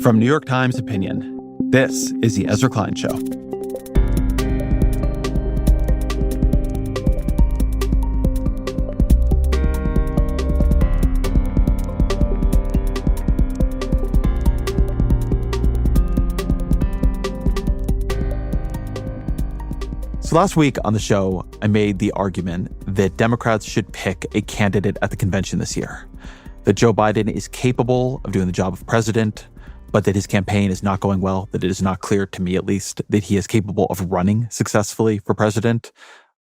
From New York Times Opinion, this is The Ezra Klein Show. So last week on the show, I made the argument that Democrats should pick a candidate at the convention this year, that Joe Biden is capable of doing the job of president, but that his campaign is not going well, that it is not clear, to me at least, that he is capable of running successfully for president.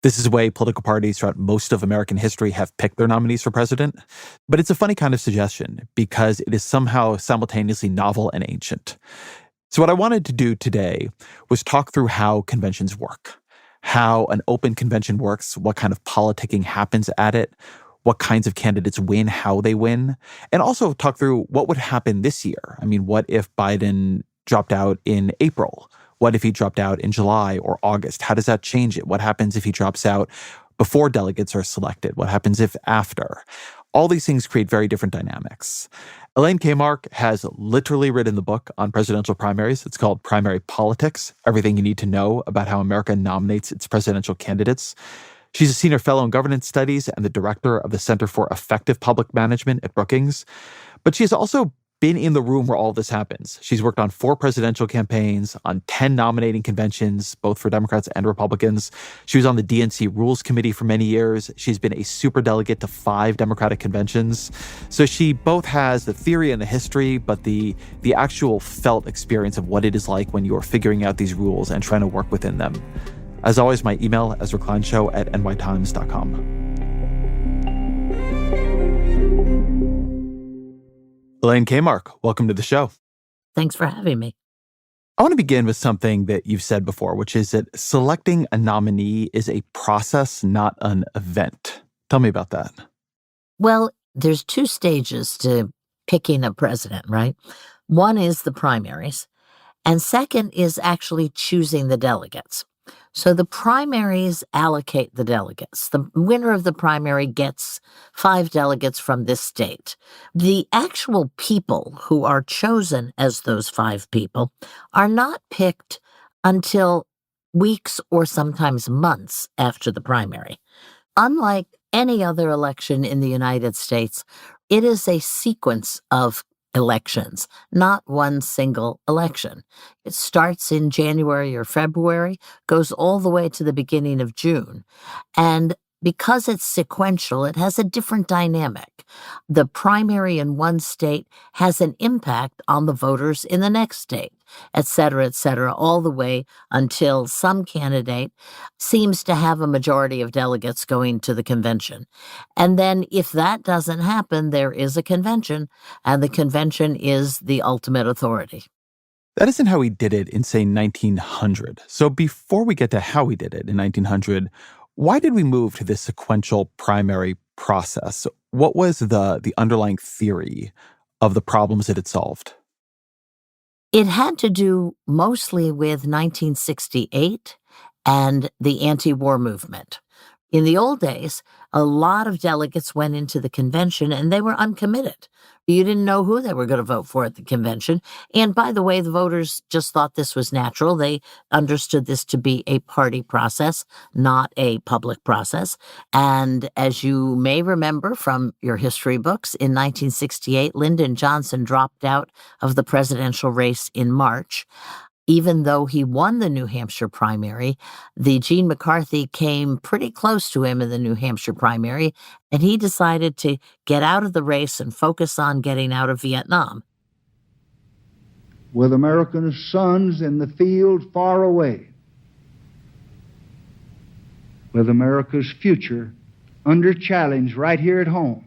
This is the way political parties throughout most of American history have picked their nominees for president. But it's a funny kind of suggestion because it is somehow simultaneously novel and ancient. So what I wanted to do today was talk through how conventions work, how an open convention works, what kind of politicking happens at it, what kinds of candidates win, how they win, and also talk through what would happen this year. I mean, what if Biden dropped out in April? What if he dropped out in July or August? How does that change it? What happens if he drops out before delegates are selected? What happens if after? All these things create very different dynamics. Elaine Kamarck has literally written the book on presidential primaries. It's called Primary Politics, Everything You Need to Know About How America Nominates Its Presidential Candidates. She's a senior fellow in governance studies and the director of the Center for Effective Public Management at Brookings. But she has also been in the room where all this happens. She's worked on 4 presidential campaigns, on 10 nominating conventions, both for Democrats and Republicans. She was on the DNC Rules Committee for many years. She's been a superdelegate to 5 Democratic conventions. So she both has the theory and the history, but the actual felt experience of what it is like when you're figuring out these rules and trying to work within them. As always, my email, EzraKleinShow@nytimes.com. Elaine Kamarck, welcome to the show. Thanks for having me. I want to begin with something that you've said before, which is that selecting a nominee is a process, not an event. Tell me about that. Well, there's 2 stages to picking a president, right? One is the primaries, and second is actually choosing the delegates. So the primaries allocate the delegates. The winner of the primary gets 5 delegates from this state. The actual people who are chosen as those 5 people are not picked until weeks or sometimes months after the primary. Unlike any other election in the United States, it is a sequence of elections, not one single election. It starts in January or February, goes all the way to the beginning of June. And because it's sequential, it has a different dynamic. The primary in one state has an impact on the voters in the next state, et cetera, all the way until some candidate seems to have a majority of delegates going to the convention. And then if that doesn't happen, there is a convention, and the convention is the ultimate authority. That isn't how he did it in, say, 1900. So before we get to how he did it in 1900, why did we move to this sequential primary process? What was the underlying theory of the problems that it solved? It had to do mostly with 1968 and the anti-war movement. In the old days, a lot of delegates went into the convention and they were uncommitted. You didn't know who they were going to vote for at the convention. And by the way, the voters just thought this was natural. They understood this to be a party process, not a public process. And as you may remember from your history books, in 1968, Lyndon Johnson dropped out of the presidential race in March. Even though he won the New Hampshire primary, the Gene McCarthy came pretty close to him in the New Hampshire primary, and he decided to get out of the race and focus on getting out of Vietnam. With American sons in the field far away, with America's future under challenge right here at home,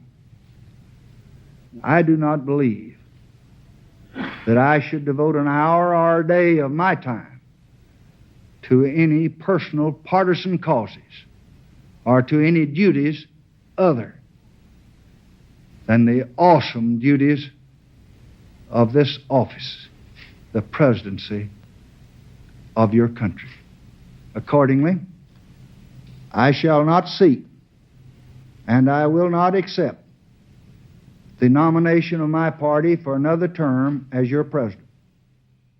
I do not believe that I should devote an hour or a day of my time to any personal partisan causes or to any duties other than the awesome duties of this office, the presidency of your country. Accordingly, I shall not seek and I will not accept the nomination of my party for another term as your president.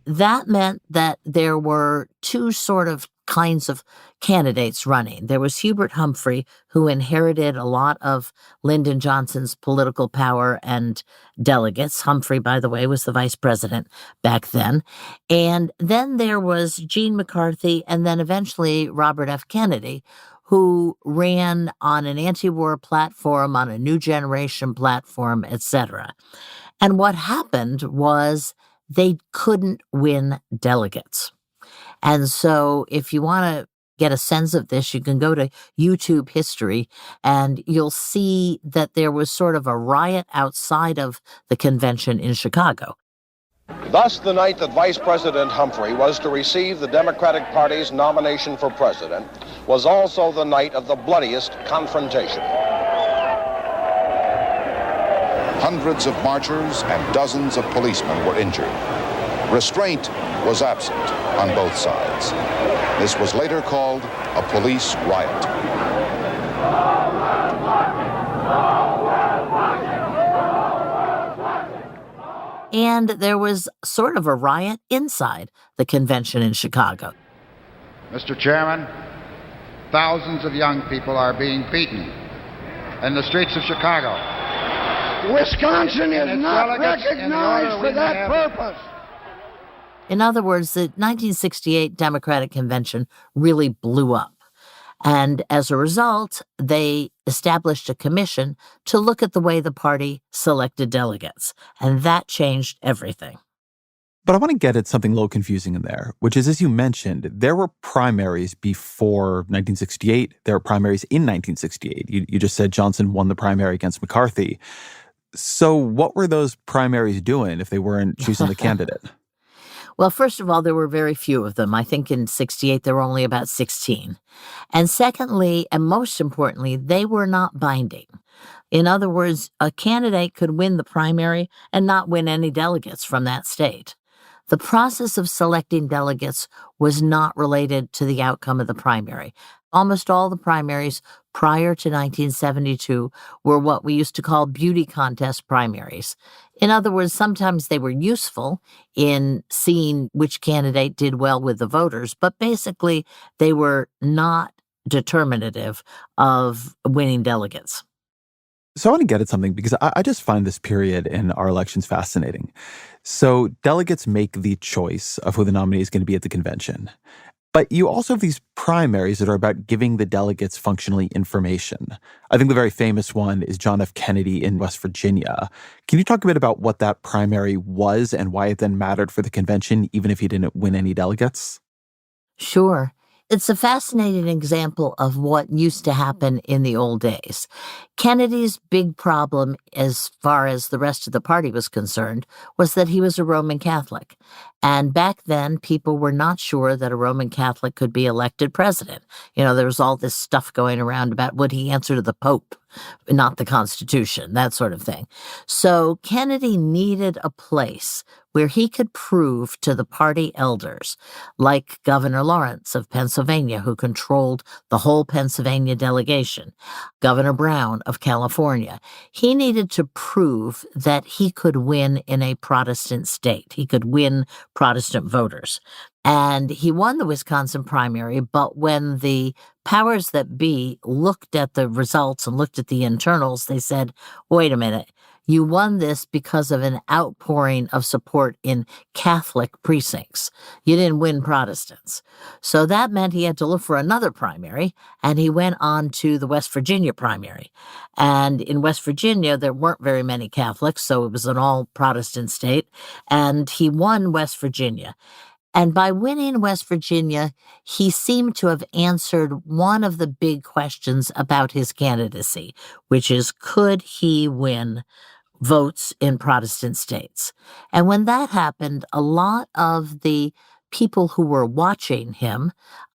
that meant that there were two sort of kinds of candidates running. There was Hubert Humphrey, who inherited a lot of Lyndon Johnson's political power and delegates. Humphrey, by the way, was the vice president back then. And then there was Gene McCarthy, and then eventually Robert F. Kennedy, who ran on an anti-war platform, on a new generation platform, etc. And what happened was they couldn't win delegates. And so if you want to get a sense of this, you can go to YouTube history and you'll see that there was sort of a riot outside of the convention in Chicago. Thus, the night that Vice President Humphrey was to receive the Democratic Party's nomination for president was also the night of the bloodiest confrontation. Hundreds of marchers and dozens of policemen were injured. Restraint was absent on both sides. This was later called a police riot. And there was sort of a riot inside the convention in Chicago. Mr. Chairman, thousands of young people are being beaten in the streets of Chicago. Wisconsin is not recognized for that purpose. In other words, the 1968 Democratic Convention really blew up. And as a result, they established a commission to look at the way the party selected delegates. And that changed everything. But I want to get at something a little confusing in there, which is, as you mentioned, there were primaries before 1968. There were primaries in 1968. You just said Johnson won the primary against McCarthy. So what were those primaries doing if they weren't choosing the candidate? Well, first of all, there were very few of them. I think in 68, there were only about 16. And secondly, and most importantly, they were not binding. In other words, a candidate could win the primary and not win any delegates from that state. The process of selecting delegates was not related to the outcome of the primary. Almost all the primaries prior to 1972 were what we used to call beauty contest primaries. In other words, sometimes they were useful in seeing which candidate did well with the voters, but basically they were not determinative of winning delegates. So I want to get at something because I just find this period in our elections fascinating. So delegates make the choice of who the nominee is going to be at the convention. But you also have these primaries that are about giving the delegates functionally information. I think the very famous one is John F. Kennedy in West Virginia. Can you talk a bit about what that primary was and why it then mattered for the convention, even if he didn't win any delegates? Sure. It's a fascinating example of what used to happen in the old days. Kennedy's big problem, as far as the rest of the party was concerned, was that he was a Roman Catholic. And back then, people were not sure that a Roman Catholic could be elected president. You know, there was all this stuff going around about would he answer to the Pope, not the Constitution, that sort of thing. So Kennedy needed a place where he could prove to the party elders, like Governor Lawrence of Pennsylvania, who controlled the whole Pennsylvania delegation, Governor Brown of California, he needed to prove that he could win in a Protestant state. He could win Protestant voters. And he won the Wisconsin primary, but when the powers that be looked at the results and looked at the internals, they said, wait a minute, you won this because of an outpouring of support in Catholic precincts. You didn't win Protestants. So that meant he had to look for another primary, and he went on to the West Virginia primary. And in West Virginia, there weren't very many Catholics, so it was an all-Protestant state, and he won West Virginia. And by winning West Virginia, he seemed to have answered one of the big questions about his candidacy, which is, could he win votes in Protestant states? And when that happened, a lot of the people who were watching him,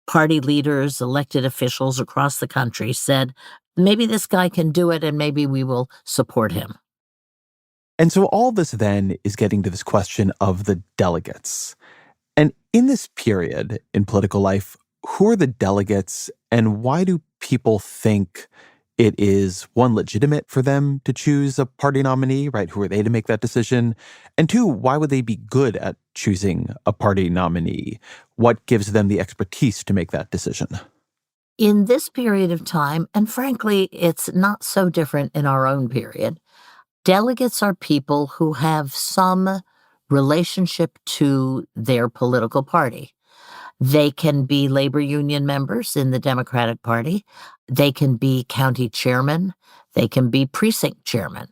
party leaders, elected officials across the country, said, maybe this guy can do it and maybe we will support him. And so all this then is getting to this question of the delegates. And in this period in political life, who are the delegates and why do people think it is, one, legitimate for them to choose a party nominee, right? Who are they to make that decision? And two, why would they be good at choosing a party nominee? What gives them the expertise to make that decision? In this period of time, and frankly, it's not so different in our own period, delegates are people who have some relationship to their political party. They can be labor union members in the Democratic Party. They can be county chairmen. They can be precinct chairmen.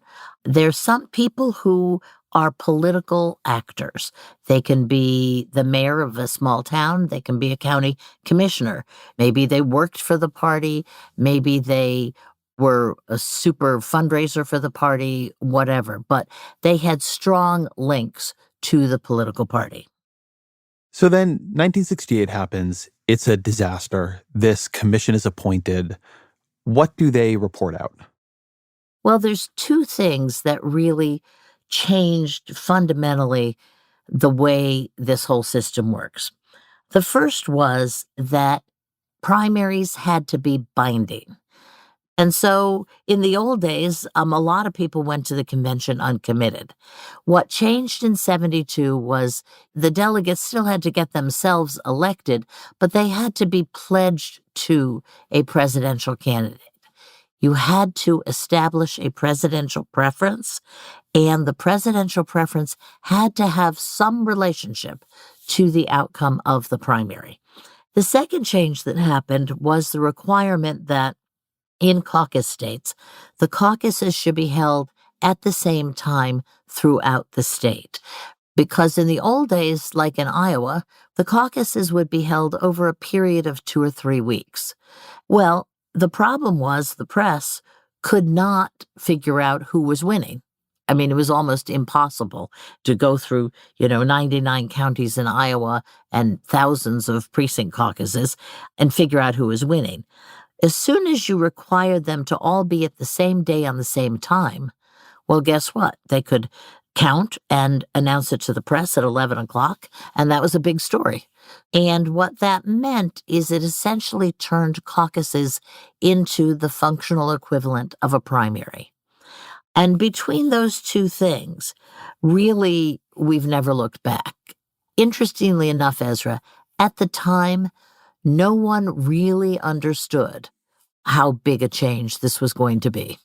There's some people who are political actors. They can be the mayor of a small town. They can be a county commissioner. Maybe they worked for the party. Maybe they were a super fundraiser for the party, whatever. But they had strong links to the political party. So then 1968 happens. It's a disaster. This commission is appointed. What do they report out? Well, there's two things that really changed fundamentally the way this whole system works. The first was that primaries had to be binding. And so in the old days, a lot of people went to the convention uncommitted. What changed in 72 was the delegates still had to get themselves elected, but they had to be pledged to a presidential candidate. You had to establish a presidential preference, and the presidential preference had to have some relationship to the outcome of the primary. The second change that happened was the requirement that in caucus states, the caucuses should be held at the same time throughout the state. Because in the old days, like in Iowa, the caucuses would be held over a period of 2 or 3 weeks. Well, the problem was the press could not figure out who was winning. I mean, it was almost impossible to go through, 99 counties in Iowa and thousands of precinct caucuses and figure out who was winning. As soon as you required them to all be at the same day on the same time, well, guess what? They could count and announce it to the press at 11 o'clock, and that was a big story. And what that meant is it essentially turned caucuses into the functional equivalent of a primary. And between those two things, really, we've never looked back. Interestingly enough, Ezra, at the time, no one really understood how big a change this was going to be.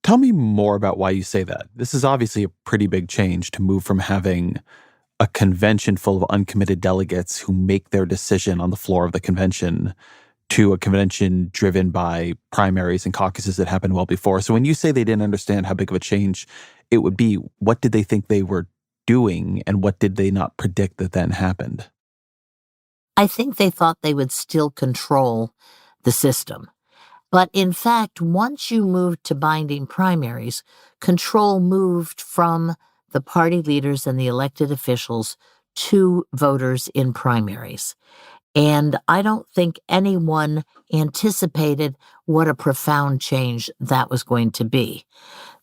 Tell me more about why you say that. This is obviously a pretty big change to move from having a convention full of uncommitted delegates who make their decision on the floor of the convention to a convention driven by primaries and caucuses that happened well before. So when you say they didn't understand how big of a change it would be, what did they think they were doing and what did they not predict that then happened? I think they thought they would still control the system. But in fact, once you moved to binding primaries, control moved from the party leaders and the elected officials to voters in primaries. And I don't think anyone anticipated what a profound change that was going to be.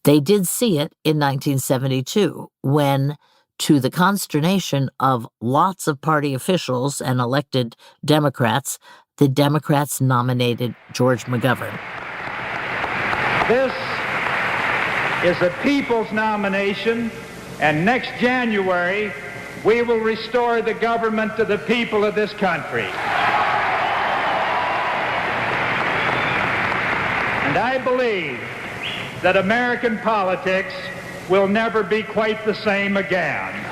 They did see it in 1972 when, to the consternation of lots of party officials and elected Democrats, the Democrats nominated George McGovern. This is a people's nomination, and next January, we will restore the government to the people of this country. And I believe that American politics will never be quite the same again.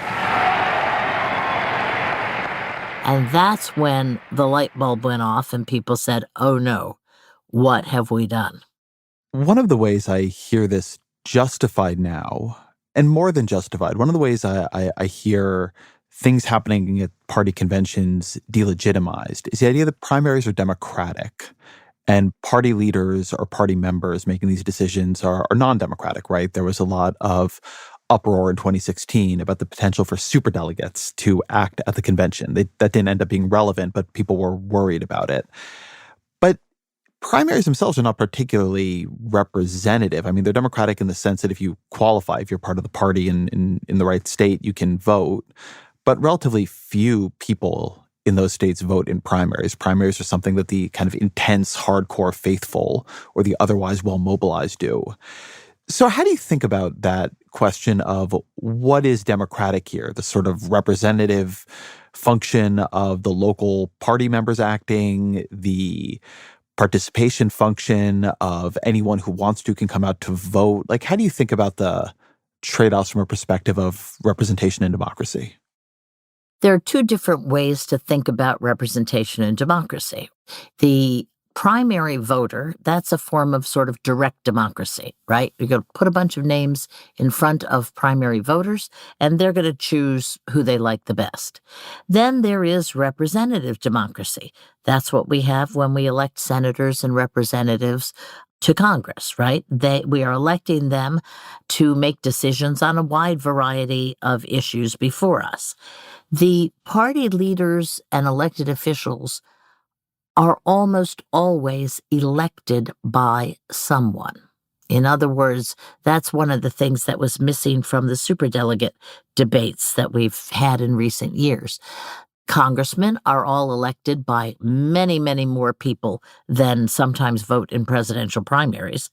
And that's when the light bulb went off and people said, oh no, what have we done? One of the ways I hear this justified now, and more than justified, one of the ways I hear things happening at party conventions delegitimized is the idea that primaries are democratic and party leaders or party members making these decisions are non-democratic, right? There was a lot of uproar in 2016 about the potential for superdelegates to act at the convention. That didn't end up being relevant, but people were worried about it. But primaries themselves are not particularly representative. I mean, they're democratic in the sense that if you qualify, if you're part of the party in the right state, you can vote. But relatively few people in those states vote in primaries. Primaries are something that the kind of intense, hardcore faithful or the otherwise well-mobilized do. So how do you think about that question of what is democratic here? The sort of representative function of the local party members acting, the participation function of anyone who wants to can come out to vote. Like, how do you think about the trade-offs from a perspective of representation in democracy? There are two different ways to think about representation in democracy. The primary voter, that's a form of sort of direct democracy, right? You're going to put a bunch of names in front of primary voters, and they're going to choose who they like the best. Then there is representative democracy. That's what we have when we elect senators and representatives to Congress, right? We are electing them to make decisions on a wide variety of issues before us. The party leaders and elected officials are almost always elected by someone. In other words, that's one of the things that was missing from the superdelegate debates that we've had in recent years. Congressmen are all elected by many, many more people than sometimes vote in presidential primaries.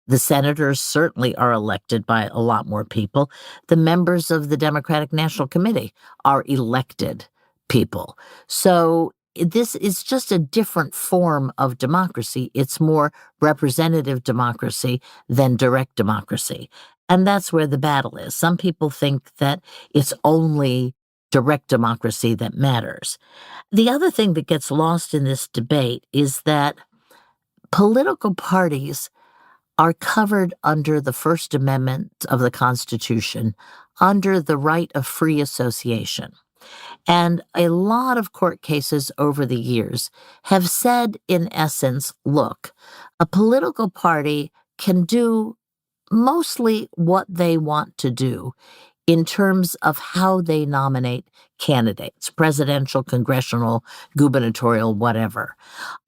The senators certainly are elected by a lot more people. The members of the Democratic National Committee are elected people. So this is just a different form of democracy. It's more representative democracy than direct democracy. And that's where the battle is. Some people think that it's only direct democracy that matters. The other thing that gets lost in this debate is that political parties are covered under the First Amendment of the Constitution, under the right of free association. And a lot of court cases over the years have said, in essence, look, a political party can do mostly what they want to do in terms of how they nominate candidates, presidential, congressional, gubernatorial, whatever.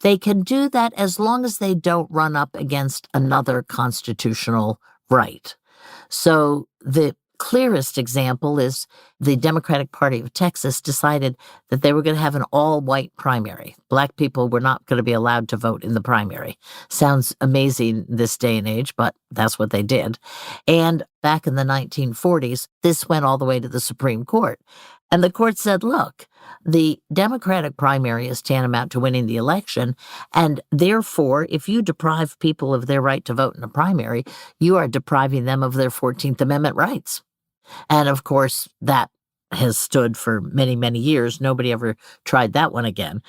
They can do that as long as they don't run up against another constitutional right. So the clearest example is the Democratic Party of Texas decided that they were going to have an all-white primary. Black people were not going to be allowed to vote in the primary. Sounds amazing this day and age, but that's what they did. And back in the 1940s, this went all the way to the Supreme Court. And the court said, look, the Democratic primary is tantamount to winning the election, and therefore, if you deprive people of their right to vote in a primary, you are depriving them of their 14th Amendment rights. And of course, that has stood for many, many years. Nobody ever tried that one again.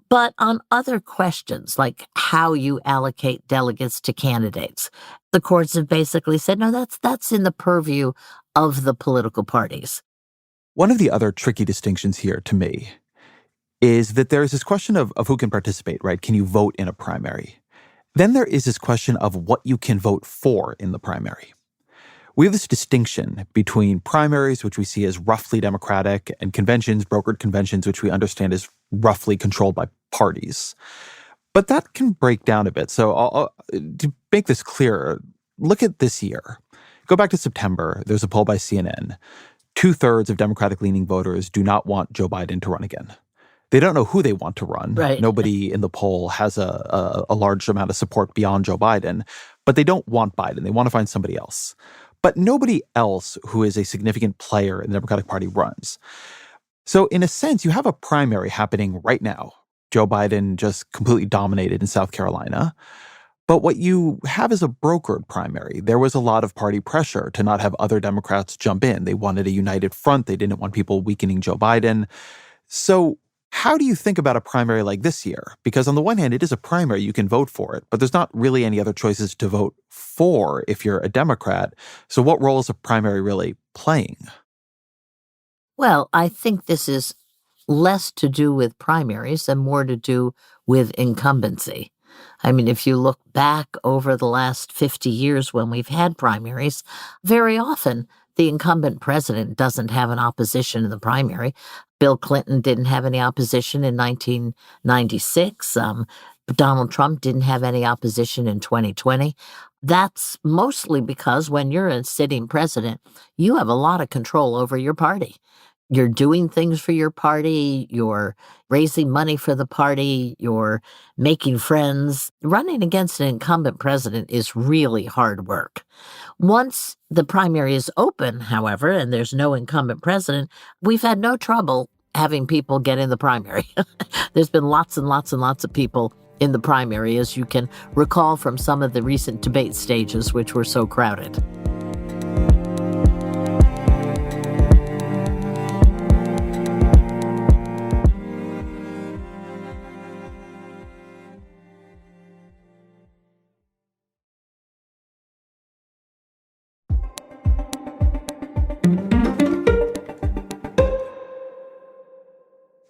But on other questions, like how you allocate delegates to candidates, the courts have basically said, no, that's in the purview of the political parties. One of the other tricky distinctions here to me is that there is this question of who can participate, right? Can you vote in a primary? Then there is this question of what you can vote for in the primary. We have this distinction between primaries, which we see as roughly democratic, and conventions, brokered conventions, which we understand as roughly controlled by parties. But that can break down a bit. So to make this clearer, look at this year. Go back to September. There's a poll by CNN. 2/3 of Democratic-leaning voters do not want Joe Biden to run again. They don't know who they want to run. Right. Nobody in the poll has a large amount of support beyond Joe Biden, but they don't want Biden. They want to find somebody else. But nobody else who is a significant player in the Democratic Party runs. So in a sense, you have a primary happening right now. Joe Biden just completely dominated in South Carolina. But what you have is a brokered primary. There was a lot of party pressure to not have other Democrats jump in. They wanted a united front. They didn't want people weakening Joe Biden. So how do you think about a primary like this year? Because on the one hand, it is a primary, you can vote for it, but there's not really any other choices to vote for if you're a Democrat. So what role is a primary really playing? Well, I think this is less to do with primaries and more to do with incumbency. I mean, if you look back over the last 50 years when we've had primaries, very often the incumbent president doesn't have an opposition in the primary. Bill Clinton didn't have any opposition in 1996. Donald Trump didn't have any opposition in 2020. That's mostly because when you're a sitting president, you have a lot of control over your party. You're doing things for your party, you're raising money for the party, you're making friends. Running against an incumbent president is really hard work. Once the primary is open, however, and there's no incumbent president, we've had no trouble having people get in the primary. There's been lots and lots and lots of people in the primary, as you can recall from some of the recent debate stages, which were so crowded.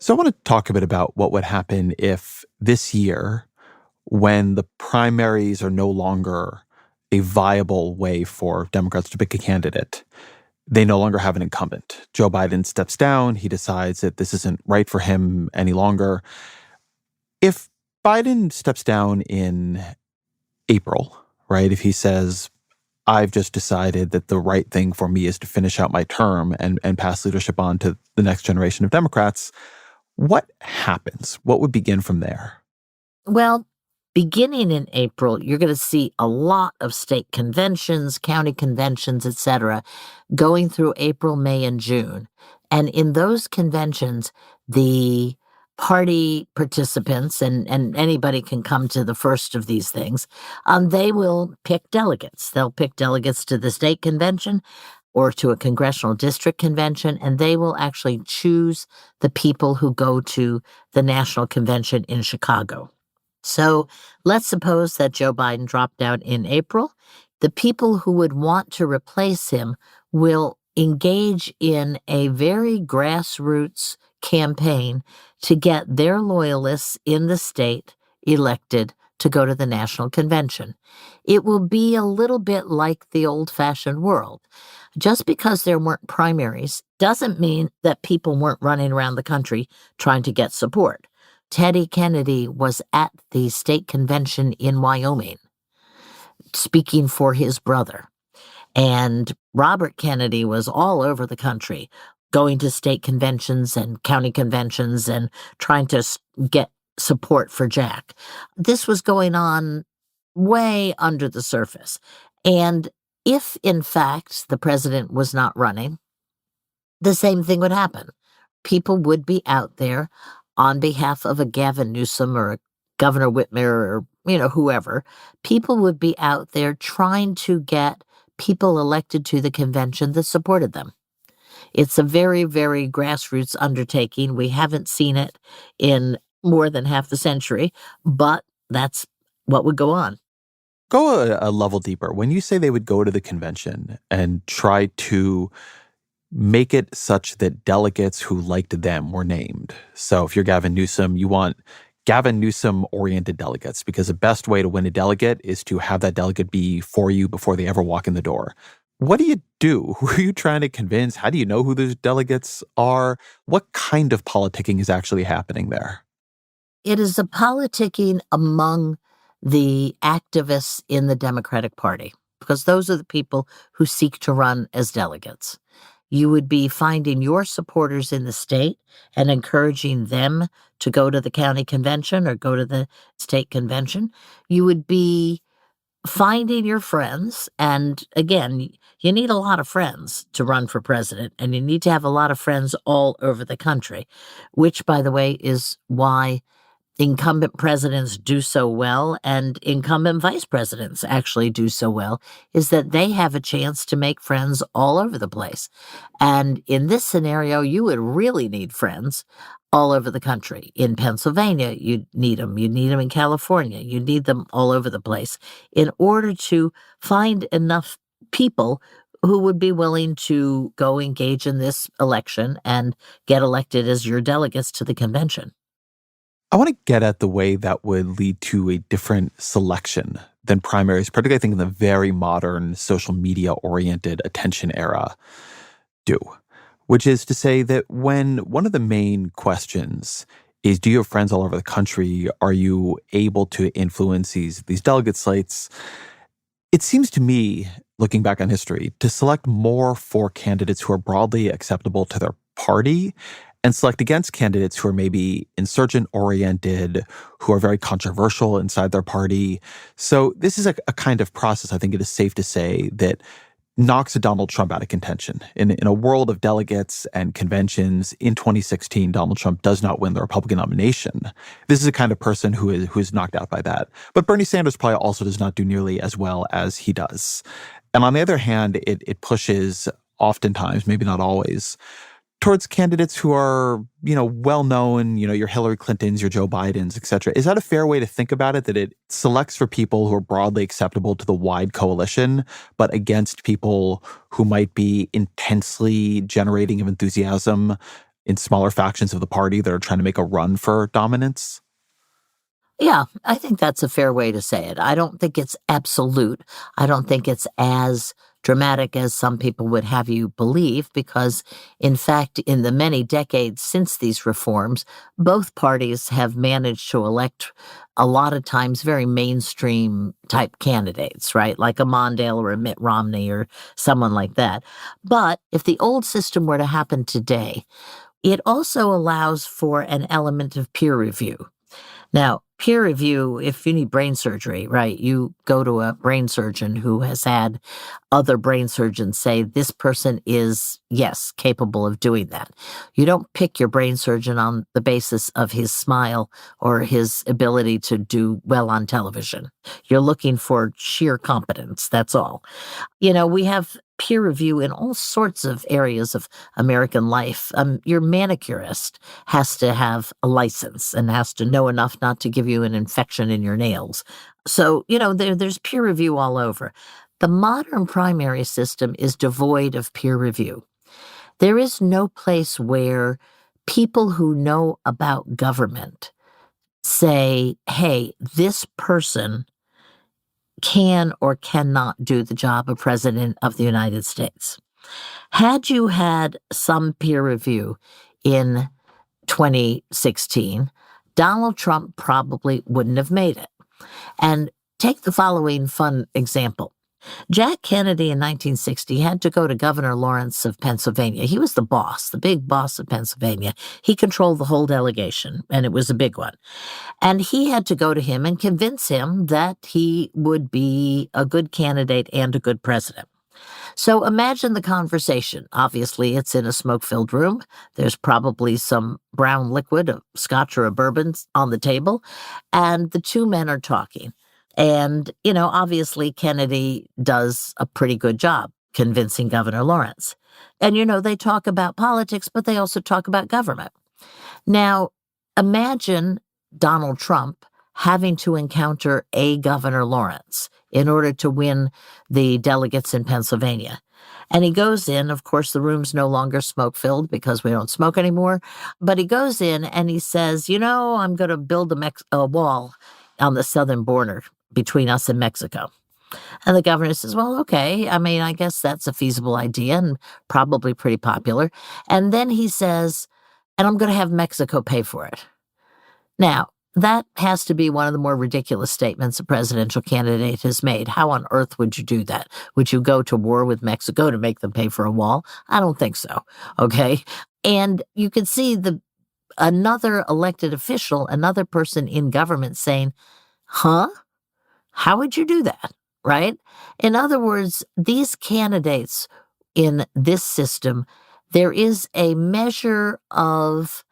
So I want to talk a bit about what would happen if this year, when the primaries are no longer a viable way for Democrats to pick a candidate, they no longer have an incumbent. Joe Biden steps down. He decides that this isn't right for him any longer. If Biden steps down in April, right, if he says, I've just decided that the right thing for me is to finish out my term and pass leadership on to the next generation of Democrats, what happens? What would begin from there? Well, beginning in April, you're going to see a lot of state conventions, county conventions, etc., going through April, May, and June. And in those conventions, the party participants, and anybody can come to the first of these things, they will pick delegates. They'll pick delegates to the state convention or to a congressional district convention, and they will actually choose the people who go to the national convention in Chicago. So let's suppose that Joe Biden dropped out in April. The people who would want to replace him will engage in a very grassroots campaign to get their loyalists in the state elected to go to the national convention. It will be a little bit like the old-fashioned world. Just because there weren't primaries doesn't mean that people weren't running around the country trying to get support. Teddy Kennedy was at the state convention in Wyoming speaking for his brother. And Robert Kennedy was all over the country going to state conventions and county conventions and trying to get support for Jack. This was going on way under the surface. And if, in fact, the president was not running, the same thing would happen. People would be out there on behalf of a Gavin Newsom or a Governor Whitmer or, whoever. People would be out there trying to get people elected to the convention that supported them. It's a very, very grassroots undertaking. We haven't seen it in more than half the century, but that's what would go on. Go a level deeper. When you say they would go to the convention and try to make it such that delegates who liked them were named. So if you're Gavin Newsom, you want Gavin Newsom-oriented delegates, because the best way to win a delegate is to have that delegate be for you before they ever walk in the door. What do you do? Who are you trying to convince? How do you know who those delegates are? What kind of politicking is actually happening there? It is a politicking among the activists in the Democratic Party, because those are the people who seek to run as delegates. You would be finding your supporters in the state and encouraging them to go to the county convention or go to the state convention. You would be finding your friends. And again, you need a lot of friends to run for president, and you need to have a lot of friends all over the country, which, by the way, is why incumbent presidents do so well and incumbent vice presidents actually do so well, is that they have a chance to make friends all over the place. And in this scenario, you would really need friends all over the country. In Pennsylvania, you'd need them. You'd need them in California. You need them all over the place in order to find enough people who would be willing to go engage in this election and get elected as your delegates to the convention. I want to get at the way that would lead to a different selection than primaries, particularly I think in the very modern social media-oriented attention era do, which is to say that when one of the main questions is, do you have friends all over the country? Are you able to influence these delegate slates? It seems to me, looking back on history, to select more for candidates who are broadly acceptable to their party and select against candidates who are maybe insurgent-oriented, who are very controversial inside their party. So this is a kind of process, I think it is safe to say, that knocks Donald Trump out of contention. In a world of delegates and conventions, in 2016, Donald Trump does not win the Republican nomination. This is a kind of person who is knocked out by that. But Bernie Sanders probably also does not do nearly as well as he does. And on the other hand, it pushes oftentimes, maybe not always, towards candidates who are, well-known, your Hillary Clintons, your Joe Bidens, et cetera. Is that a fair way to think about it, that it selects for people who are broadly acceptable to the wide coalition, but against people who might be intensely generating of enthusiasm in smaller factions of the party that are trying to make a run for dominance? Yeah, I think that's a fair way to say it. I don't think it's absolute. I don't think it's as dramatic as some people would have you believe, because, in fact, in the many decades since these reforms, both parties have managed to elect a lot of times very mainstream type candidates, right? Like a Mondale or a Mitt Romney or someone like that. But if the old system were to happen today, it also allows for an element of peer review. Now, peer review, if you need brain surgery, right, you go to a brain surgeon who has had other brain surgeons say this person is, yes, capable of doing that. You don't pick your brain surgeon on the basis of his smile or his ability to do well on television. You're looking for sheer competence, that's all. We have peer review in all sorts of areas of American life. Your manicurist has to have a license and has to know enough not to give you an infection in your nails. So, there's peer review all over. The modern primary system is devoid of peer review. There is no place where people who know about government say, hey, this person can or cannot do the job of President of the United States. Had you had some peer review in 2016, Donald Trump probably wouldn't have made it. And take the following fun example. Jack Kennedy in 1960 had to go to Governor Lawrence of Pennsylvania. He was the boss, the big boss of Pennsylvania. He controlled the whole delegation, and it was a big one. And he had to go to him and convince him that he would be a good candidate and a good president. So imagine the conversation. Obviously, it's in a smoke-filled room. There's probably some brown liquid, a scotch or a bourbon on the table, and the two men are talking. And, obviously Kennedy does a pretty good job convincing Governor Lawrence. And, they talk about politics, but they also talk about government. Now, imagine Donald Trump having to encounter a Governor Lawrence in order to win the delegates in Pennsylvania. And he goes in, of course, the room's no longer smoke-filled because we don't smoke anymore, but he goes in and he says, I'm going to build a wall on the southern border between us and Mexico. And the governor says, well, okay, I guess that's a feasible idea and probably pretty popular. And then he says, and I'm going to have Mexico pay for it. Now, that has to be one of the more ridiculous statements a presidential candidate has made. How on earth would you do that? Would you go to war with Mexico to make them pay for a wall? I don't think so. Okay. And you can see another elected official, another person in government saying, huh? How would you do that? Right? In other words, these candidates in this system, there is a measure of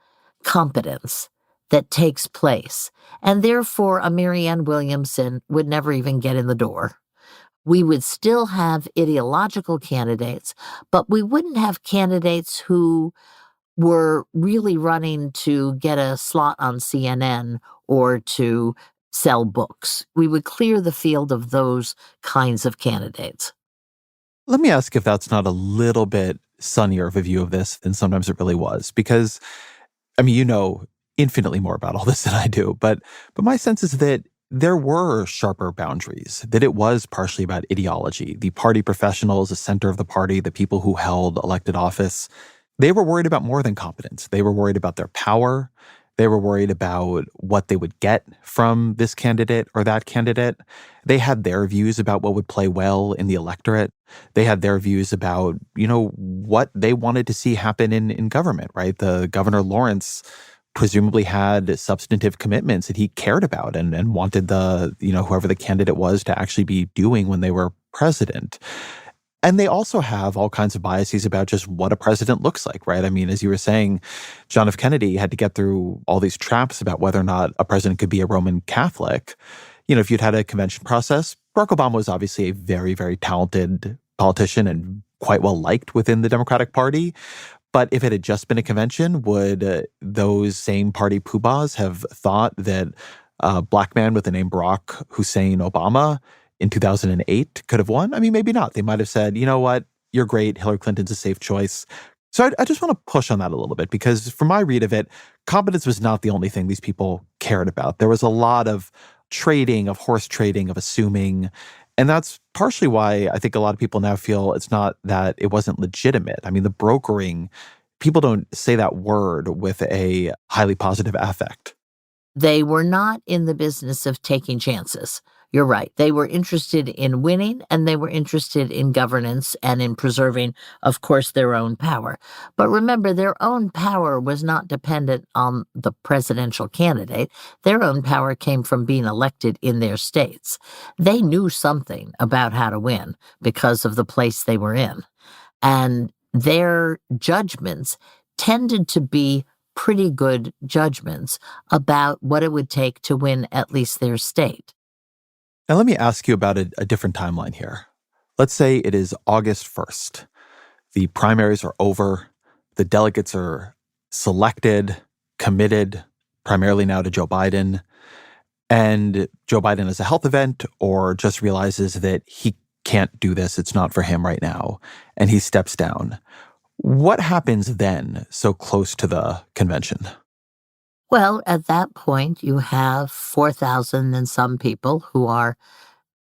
competence that takes place. And therefore, a Marianne Williamson would never even get in the door. We would still have ideological candidates, but we wouldn't have candidates who were really running to get a slot on CNN or to sell books. We would clear the field of those kinds of candidates. Let me ask if that's not a little bit sunnier of a view of this than sometimes it really was, because, you know infinitely more about all this than I do, but my sense is that there were sharper boundaries, that it was partially about ideology. The party professionals, the center of the party, the people who held elected office, they were worried about more than competence. They were worried about their power. They were worried about what they would get from this candidate or that candidate. They had their views about what would play well in the electorate. They had their views about, what they wanted to see happen in government, right? The Governor Lawrence presumably had substantive commitments that he cared about and wanted whoever the candidate was to actually be doing when they were president. And they also have all kinds of biases about just what a president looks like, right? I mean, as you were saying, John F. Kennedy had to get through all these traps about whether or not a president could be a Roman Catholic. If you'd had a convention process, Barack Obama was obviously a very, very talented politician and quite well liked within the Democratic Party. But if it had just been a convention, would those same party poobahs have thought that a black man with the name Barack Hussein Obama in 2008 could have won? I mean, maybe not. They might have said, you know what, you're great. Hillary Clinton's a safe choice. So I just want to push on that a little bit because from my read of it, competence was not the only thing these people cared about. There was a lot of trading, of horse trading, of assuming. And that's partially why I think a lot of people now feel it's not that it wasn't legitimate. I mean, the brokering, people don't say that word with a highly positive affect. They were not in the business of taking chances. You're right. They were interested in winning, and they were interested in governance and in preserving, of course, their own power. But remember, their own power was not dependent on the presidential candidate. Their own power came from being elected in their states. They knew something about how to win because of the place they were in. And their judgments tended to be pretty good judgments about what it would take to win at least their state. Now, let me ask you about a different timeline here. Let's say it is August 1st. The primaries are over. The delegates are selected, committed, primarily now to Joe Biden. And Joe Biden has a health event or just realizes that he can't do this. It's not for him right now. And he steps down. What happens then so close to the convention? Well, at that point, you have 4,000 and some people who are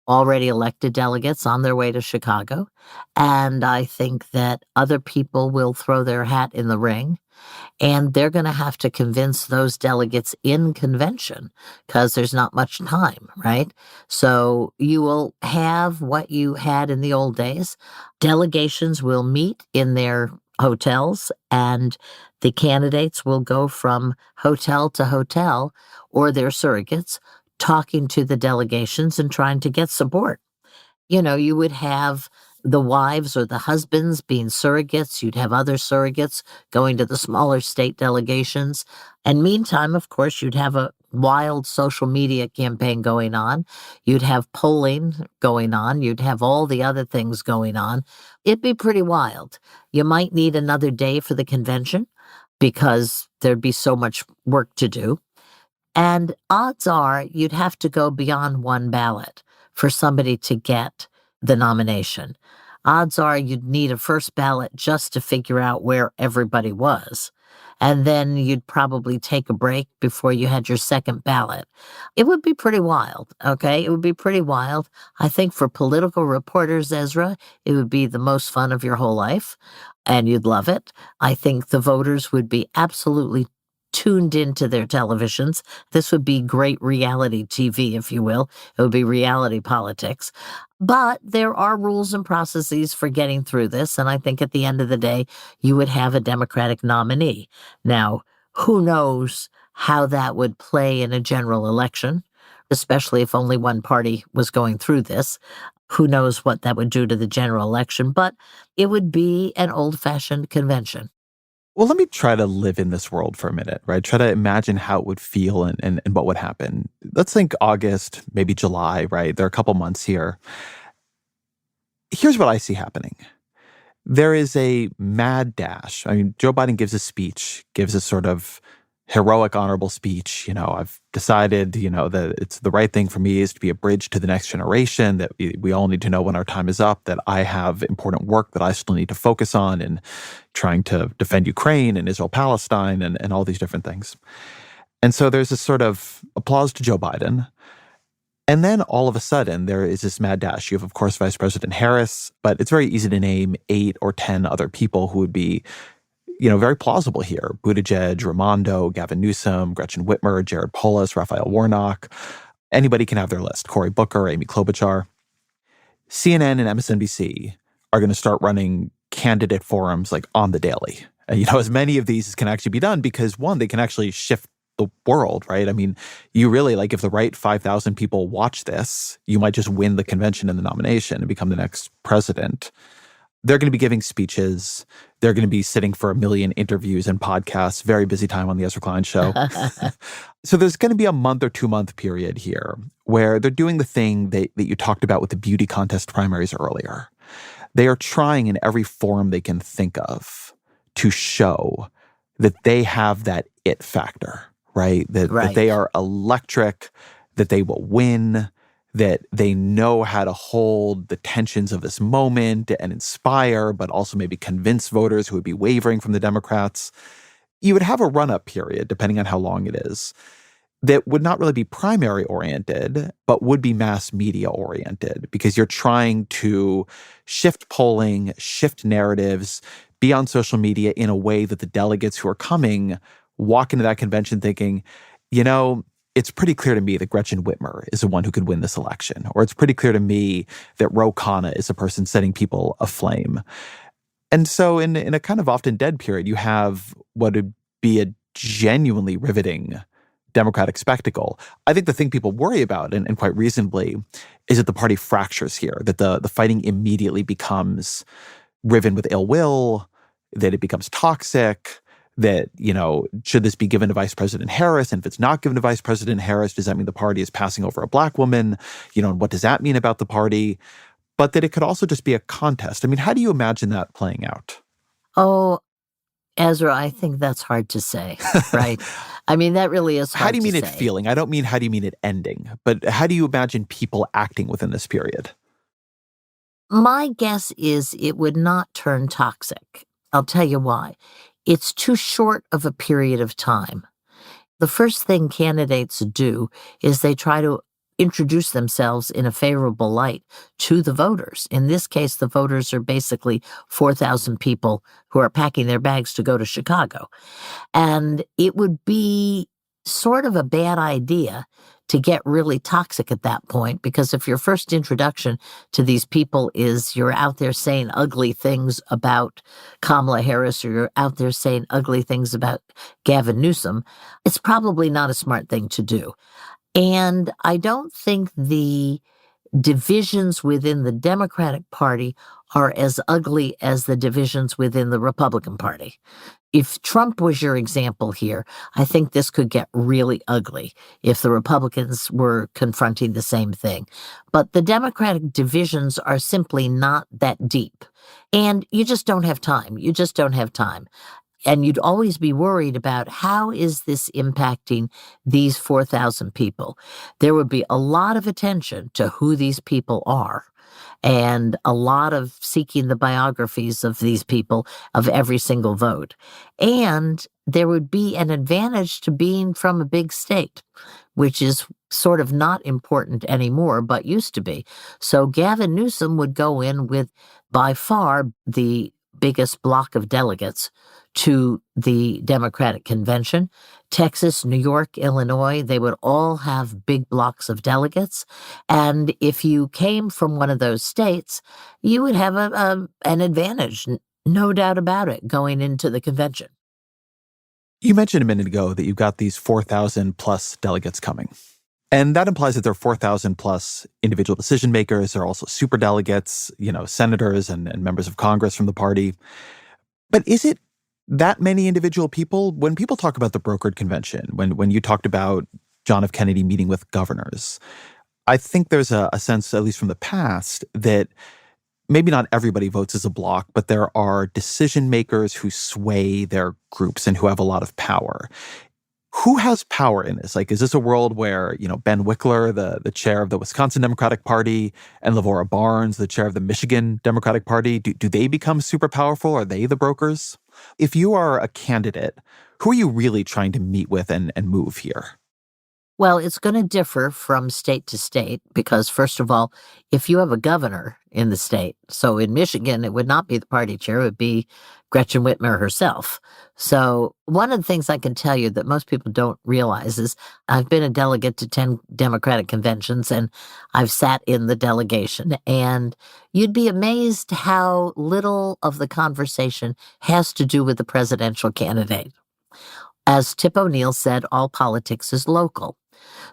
already elected delegates on their way to Chicago. And I think that other people will throw their hat in the ring. And they're going to have to convince those delegates in convention because there's not much time, right? So you will have what you had in the old days. Delegations will meet in their hotels, and the candidates will go from hotel to hotel or their surrogates talking to the delegations and trying to get support. You would have the wives or the husbands being surrogates. You'd have other surrogates going to the smaller state delegations. And meantime, of course, you'd have a wild social media campaign going on. You'd have polling going on. You'd have all the other things going on. It'd be pretty wild. You might need another day for the convention because there'd be so much work to do. And odds are you'd have to go beyond one ballot for somebody to get the nomination. Odds are you'd need a first ballot just to figure out where everybody was. And then you'd probably take a break before you had your second ballot. It would be pretty wild, okay? It would be pretty wild. I think for political reporters, Ezra, it would be the most fun of your whole life, and you'd love it. I think the voters would be absolutely tuned into their televisions. This would be great reality TV, if you will. It would be reality politics. But there are rules and processes for getting through this, and I think at the end of the day, you would have a Democratic nominee. Now, who knows how that would play in a general election, especially if only one party was going through this. Who knows what that would do to the general election, but it would be an old-fashioned convention. Well, let me try to live in this world for a minute, right? Try to imagine how it would feel and what would happen. Let's think August, maybe July, right? There are a couple months here. Here's what I see happening. There is a mad dash. I mean, Joe Biden gives a speech, gives a sort of heroic, honorable speech. I've decided, that it's the right thing for me is to be a bridge to the next generation, that we all need to know when our time is up, that I have important work that I still need to focus on in trying to defend Ukraine and Israel-Palestine and all these different things. And so there's this sort of applause to Joe Biden. And then all of a sudden, there is this mad dash. You have, of course, Vice President Harris, but it's very easy to name 8 or 10 other people who would be very plausible here. Buttigieg, Raimondo, Gavin Newsom, Gretchen Whitmer, Jared Polis, Raphael Warnock. Anybody can have their list. Cory Booker, Amy Klobuchar. CNN and MSNBC are going to start running candidate forums like on the daily. As many of these as can actually be done because, one, they can actually shift the world, right? I mean, you really, if the right 5,000 people watch this, you might just win the convention and the nomination and become the next president. They're going to be giving speeches. They're going to be sitting for 1 million interviews and podcasts. Very busy time on the Ezra Klein Show. So there's going to be a month or 2 month period here where they're doing the thing that you talked about with the beauty contest primaries earlier. They are trying in every forum they can think of to show that they have that it factor, right? That they are electric, that they will win, that they know how to hold the tensions of this moment and inspire, but also maybe convince voters who would be wavering from the Democrats. You would have a run-up period, depending on how long it is, that would not really be primary-oriented, but would be mass media-oriented, because you're trying to shift polling, shift narratives, be on social media in a way that the delegates who are coming walk into that convention thinking, it's pretty clear to me that Gretchen Whitmer is the one who could win this election. Or it's pretty clear to me that Ro Khanna is the person setting people aflame. And so in a kind of often dead period, you have what would be a genuinely riveting Democratic spectacle. I think the thing people worry about, and quite reasonably, is that the party fractures here, that the fighting immediately becomes riven with ill will, that it becomes toxic, that, should this be given to Vice President Harris? And if it's not given to Vice President Harris, does that mean the party is passing over a black woman? And what does that mean about the party? But that it could also just be a contest. I mean, how do you imagine that playing out? Oh, Ezra, I think that's hard to say, right? I mean, that really is hard to say. How do you mean it feeling? I don't mean how do you mean it ending, but how do you imagine people acting within this period? My guess is it would not turn toxic. I'll tell you why. It's too short of a period of time. The first thing candidates do is they try to introduce themselves in a favorable light to the voters. In this case, the voters are basically 4,000 people who are packing their bags to go to Chicago. And it would be sort of a bad idea to get really toxic at that point, because if your first introduction to these people is you're out there saying ugly things about Kamala Harris or you're out there saying ugly things about Gavin Newsom, it's probably not a smart thing to do. And I don't think the divisions within the Democratic Party are as ugly as the divisions within the Republican Party. If Trump was your example here, I think this could get really ugly if the Republicans were confronting the same thing. But the Democratic divisions are simply not that deep. And you just don't have time. You just don't have time. And you'd always be worried about how is this impacting these 4,000 people. There would be a lot of attention to who these people are and a lot of seeking the biographies of these people of every single vote. And there would be an advantage to being from a big state, which is sort of not important anymore, but used to be. So Gavin Newsom would go in with by far the biggest block of delegates to the Democratic convention. Texas, New York, Illinois, they would all have big blocks of delegates. And if you came from one of those states, you would have an advantage, no doubt about it, going into the convention. You mentioned a minute ago that you've got these 4,000 plus delegates coming. And that implies that there are 4,000 plus individual decision makers. There are also superdelegates, senators and members of Congress from the party. But is it that many individual people? When people talk about the brokered convention, when you talked about John F. Kennedy meeting with governors, I think there's a sense, at least from the past, that maybe not everybody votes as a bloc, but there are decision makers who sway their groups and who have a lot of power. Who has power in this? Is this a world where, Ben Wickler, the chair of the Wisconsin Democratic Party, and Lavora Barnes, the chair of the Michigan Democratic Party, do they become super powerful? Are they the brokers? If you are a candidate, who are you really trying to meet with and move here? Well, it's going to differ from state to state because, first of all, if you have a governor in the state, so in Michigan, it would not be the party chair, it would be Gretchen Whitmer herself. So one of the things I can tell you that most people don't realize is I've been a delegate to 10 Democratic conventions and I've sat in the delegation, and you'd be amazed how little of the conversation has to do with the presidential candidate. As Tip O'Neill said, all politics is local.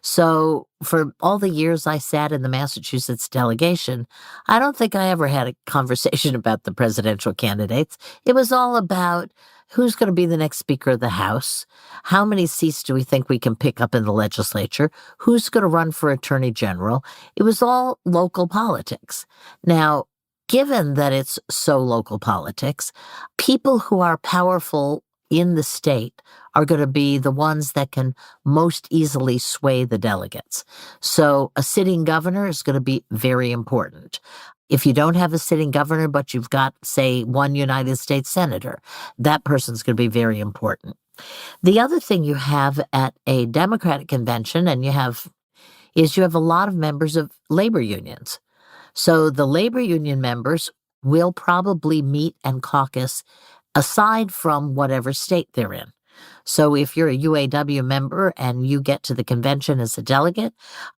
So for all the years I sat in the Massachusetts delegation, I don't think I ever had a conversation about the presidential candidates. It was all about who's going to be the next Speaker of the House, how many seats do we think we can pick up in the legislature, who's going to run for Attorney General. It was all local politics. Now, given that it's so local politics, people who are powerful in the state are going to be the ones that can most easily sway the delegates. So a sitting governor is going to be very important. If you don't have a sitting governor, but you've got, say, one United States senator, that person's going to be very important. The other thing you have at a Democratic convention, and you have a lot of members of labor unions. So the labor union members will probably meet and caucus aside from whatever state they're in. So if you're a UAW member and you get to the convention as a delegate,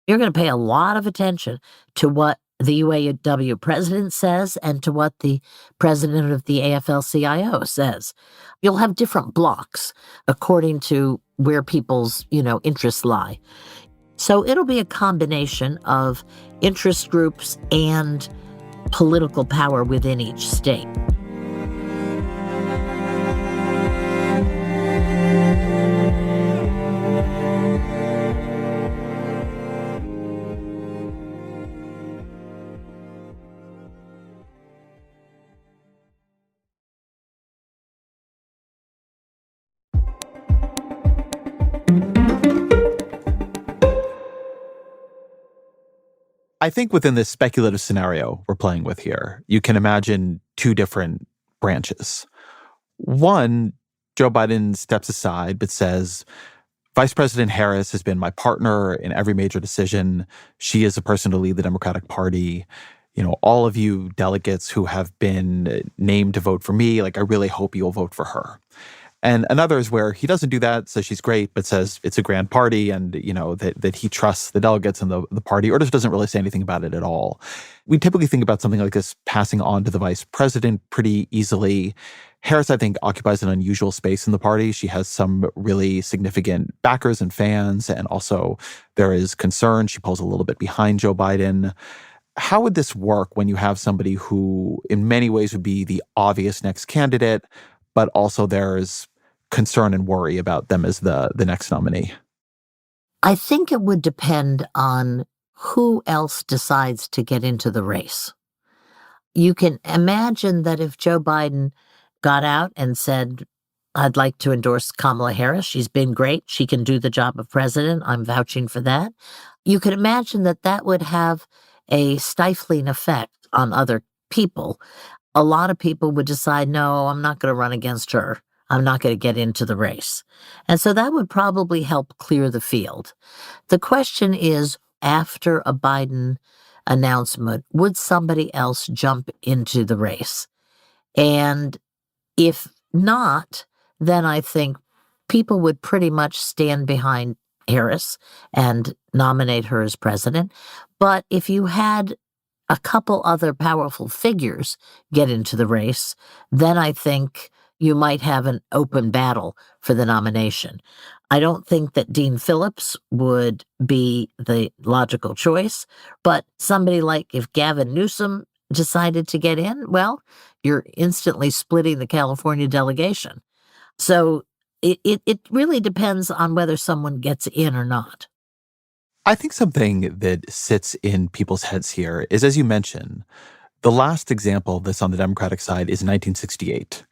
you're going to pay a lot of attention to what the UAW president says and to what the president of the AFL-CIO says. You'll have different blocks according to where people's, interests lie. So it'll be a combination of interest groups and political power within each state. I think within this speculative scenario we're playing with here, you can imagine two different branches. One, Joe Biden steps aside but says, Vice President Harris has been my partner in every major decision. She is the person to lead the Democratic Party. All of you delegates who have been named to vote for me, I really hope you'll vote for her. And another is where he doesn't do that, says she's great, but says it's a grand party and, that he trusts the delegates and the party, or just doesn't really say anything about it at all. We typically think about something like this passing on to the vice president pretty easily. Harris, I think, occupies an unusual space in the party. She has some really significant backers and fans, and also there is concern. She pulls a little bit behind Joe Biden. How would this work when you have somebody who in many ways would be the obvious next candidate, but also there's concern and worry about them as the next nominee? I think it would depend on who else decides to get into the race. You can imagine that if Joe Biden got out and said, I'd like to endorse Kamala Harris, she's been great, she can do the job of president, I'm vouching for that. You could imagine that would have a stifling effect on other people. A lot of people would decide, no, I'm not going to run against her. I'm not going to get into the race. And so that would probably help clear the field. The question is, after a Biden announcement, would somebody else jump into the race? And if not, then I think people would pretty much stand behind Harris and nominate her as president. But if you had a couple other powerful figures get into the race, then I think you might have an open battle for the nomination. I don't think that Dean Phillips would be the logical choice, but somebody like if Gavin Newsom decided to get in, well, you're instantly splitting the California delegation. So it really depends on whether someone gets in or not. I think something that sits in people's heads here is, as you mentioned, the last example that's on the Democratic side is 1968.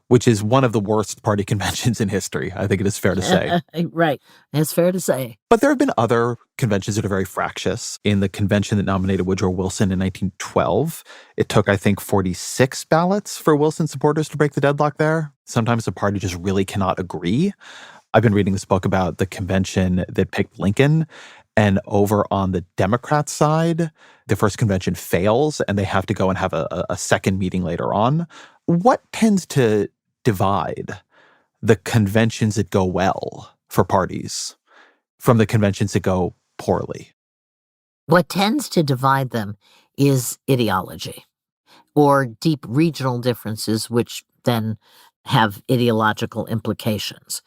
Which is one of the worst party conventions in history, I think it is fair to say. Right. It's fair to say. But there have been other conventions that are very fractious. In the convention that nominated Woodrow Wilson in 1912, it took, I think, 46 ballots for Wilson supporters to break the deadlock there. Sometimes the party just really cannot agree. I've been reading this book about the convention that picked Lincoln, and over on the Democrat side, the first convention fails and they have to go and have a second meeting later on. What tends to divide the conventions that go well for parties from the conventions that go poorly? What tends to divide them is ideology or deep regional differences, which then have ideological implications.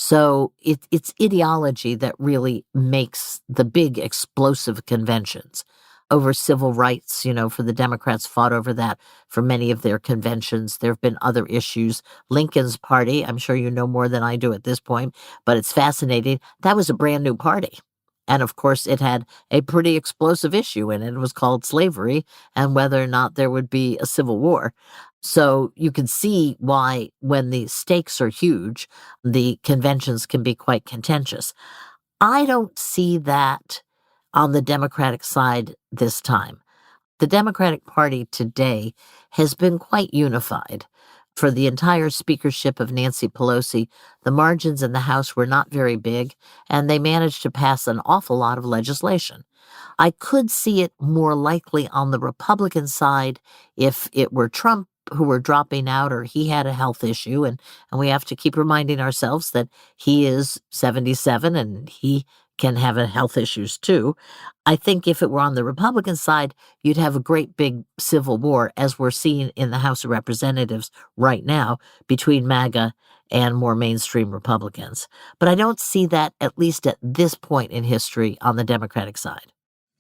So it's ideology that really makes the big explosive conventions. Over civil rights, for the Democrats fought over that for many of their conventions. There have been other issues. Lincoln's party, I'm sure you know more than I do at this point, but it's fascinating. That was a brand new party. And of course, it had a pretty explosive issue in it. It was called slavery and whether or not there would be a civil war. So you can see why, when the stakes are huge, the conventions can be quite contentious. I don't see that on the Democratic side this time. The Democratic Party today has been quite unified. For the entire speakership of Nancy Pelosi, the margins in the House were not very big, and they managed to pass an awful lot of legislation. I could see it more likely on the Republican side if it were Trump who were dropping out or he had a health issue, and we have to keep reminding ourselves that he is 77 and he can have health issues too. I think if it were on the Republican side, you'd have a great big civil war, as we're seeing in the House of Representatives right now, between MAGA and more mainstream Republicans. But I don't see that, at least at this point in history, on the Democratic side.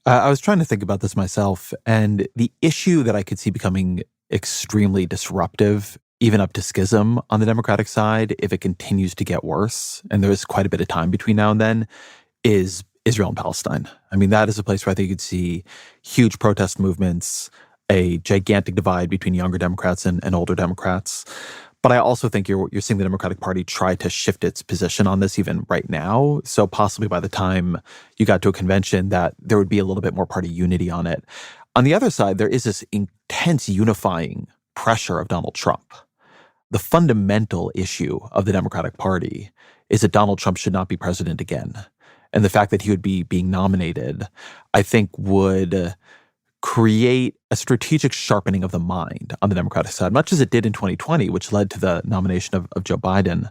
I was trying to think about this myself, and the issue that I could see becoming extremely disruptive, even up to schism on the Democratic side, if it continues to get worse, and there is quite a bit of time between now and then, is Israel and Palestine. I mean, that is a place where I think you could see huge protest movements, a gigantic divide between younger Democrats and older Democrats. But I also think you're seeing the Democratic Party try to shift its position on this even right now. So possibly by the time you got to a convention that there would be a little bit more party unity on it. On the other side, there is this intense unifying pressure of Donald Trump. The fundamental issue of the Democratic Party is that Donald Trump should not be president again. And the fact that he would be being nominated, I think, would create a strategic sharpening of the mind on the Democratic side, much as it did in 2020, which led to the nomination of Joe Biden.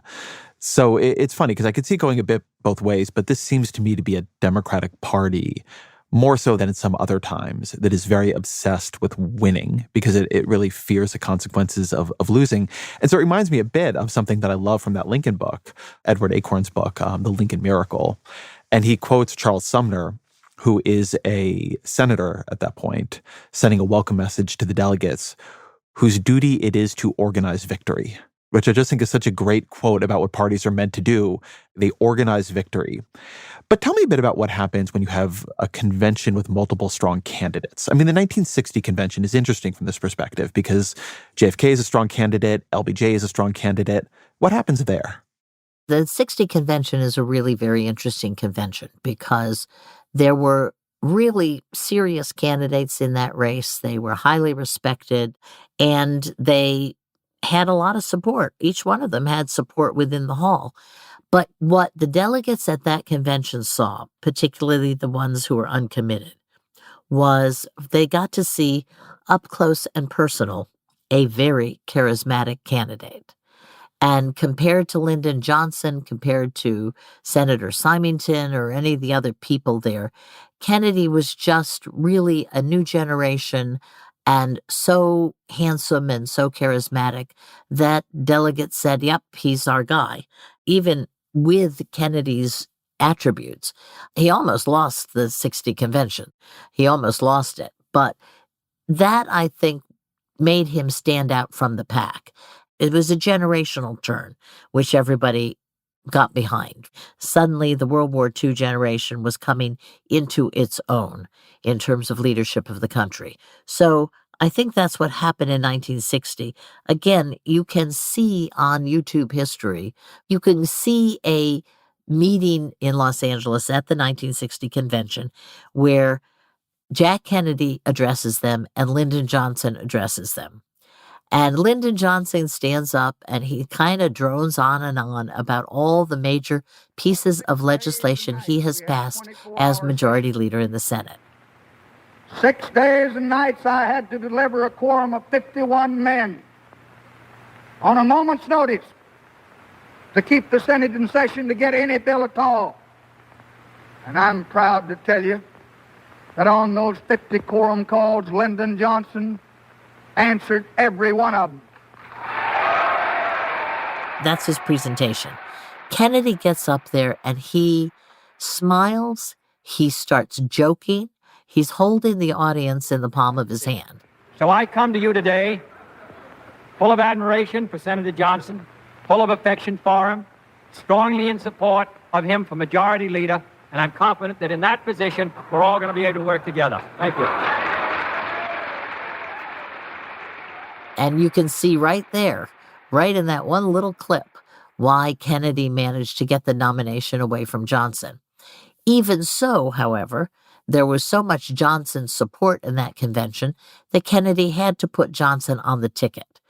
So it's funny because I could see it going a bit both ways, but this seems to me to be a Democratic Party more so than in some other times that is very obsessed with winning because it really fears the consequences of losing. And so it reminds me a bit of something that I love from that Lincoln book, Edward Acorn's book, The Lincoln Miracle. And he quotes Charles Sumner, who is a senator at that point, sending a welcome message to the delegates, whose duty it is to organize victory, which I just think is such a great quote about what parties are meant to do. They organize victory. But tell me a bit about what happens when you have a convention with multiple strong candidates. I mean, the 1960 convention is interesting from this perspective because JFK is a strong candidate, LBJ is a strong candidate. What happens there? The 60 convention is a really very interesting convention because there were really serious candidates in that race. They were highly respected, and they had a lot of support. Each one of them had support within the hall. But what the delegates at that convention saw, particularly the ones who were uncommitted, was they got to see up close and personal a very charismatic candidate. And compared to Lyndon Johnson, compared to Senator Symington or any of the other people there, Kennedy was just really a new generation and so handsome and so charismatic that delegates said, yep, he's our guy. Even with Kennedy's attributes, he almost lost the 60 convention. He almost lost it. But that, I think, made him stand out from the pack. It was a generational turn, which everybody got behind. Suddenly, the World War II generation was coming into its own in terms of leadership of the country. So I think that's what happened in 1960. Again, you can see on YouTube history, you can see a meeting in Los Angeles at the 1960 convention where Jack Kennedy addresses them and Lyndon Johnson addresses them. And Lyndon Johnson stands up and he kind of drones on and on about all the major pieces of legislation he has passed as majority leader in the Senate. 6 days and nights I had to deliver a quorum of 51 men on a moment's notice to keep the Senate in session to get any bill at all. And I'm proud to tell you that on those 50 quorum calls, Lyndon Johnson answered every one of them. That's his presentation. Kennedy gets up there and he smiles, he starts joking, he's holding the audience in the palm of his hand. So I come to you today full of admiration for Senator Johnson, full of affection for him, strongly in support of him for majority leader, and I'm confident that in that position, we're all going to be able to work together. Thank you. And you can see right there, right in that one little clip, why Kennedy managed to get the nomination away from Johnson. Even so, however, there was so much Johnson support in that convention that Kennedy had to put Johnson on the ticket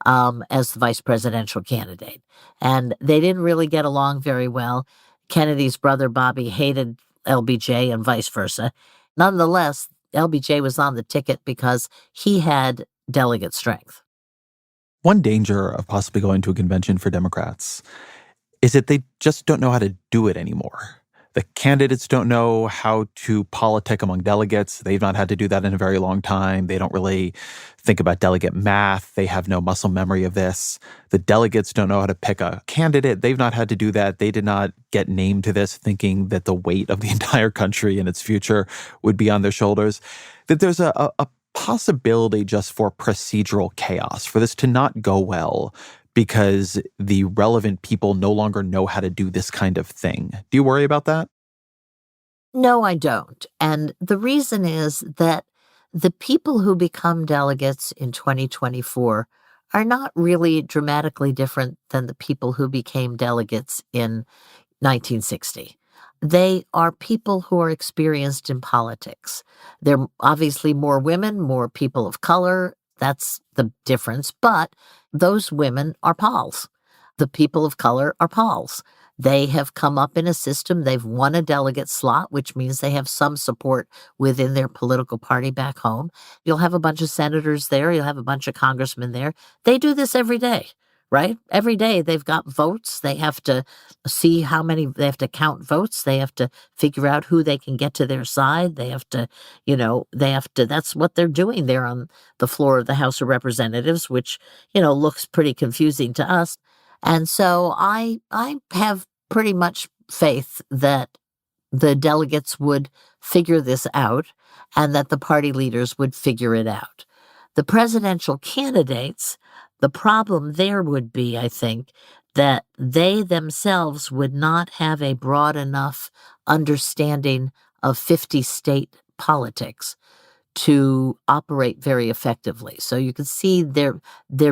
as the vice presidential candidate. And they didn't really get along very well. Kennedy's brother Bobby hated LBJ and vice versa. Nonetheless, LBJ was on the ticket because he had delegate strength. One danger of possibly going to a convention for Democrats is that they just don't know how to do it anymore. The candidates don't know how to politic among delegates. They've not had to do that in a very long time. They don't really think about delegate math. They have no muscle memory of this. The delegates don't know how to pick a candidate. They've not had to do that. They did not get named to this thinking that the weight of the entire country and its future would be on their shoulders. That there's a possibility just for procedural chaos, for this to not go well because the relevant people no longer know how to do this kind of thing. Do you worry about that? No, I don't. And the reason is that the people who become delegates in 2024 are not really dramatically different than the people who became delegates in 1960. They are people who are experienced in politics. They're obviously more women, more people of color. That's the difference. But those women are pals. The people of color are pals. They have come up in a system. They've won a delegate slot, which means they have some support within their political party back home. You'll have a bunch of senators there. You'll have a bunch of congressmen there. They do this every day, right? Every day they've got votes. They have to see how many, they have to count votes. They have to figure out who they can get to their side. They have to, that's what they're doing there on the floor of the House of Representatives, which, looks pretty confusing to us. And so I have pretty much faith that the delegates would figure this out and that the party leaders would figure it out. The presidential candidates, the problem there would be, I think, that they themselves would not have a broad enough understanding of 50-state politics to operate very effectively. So you can see there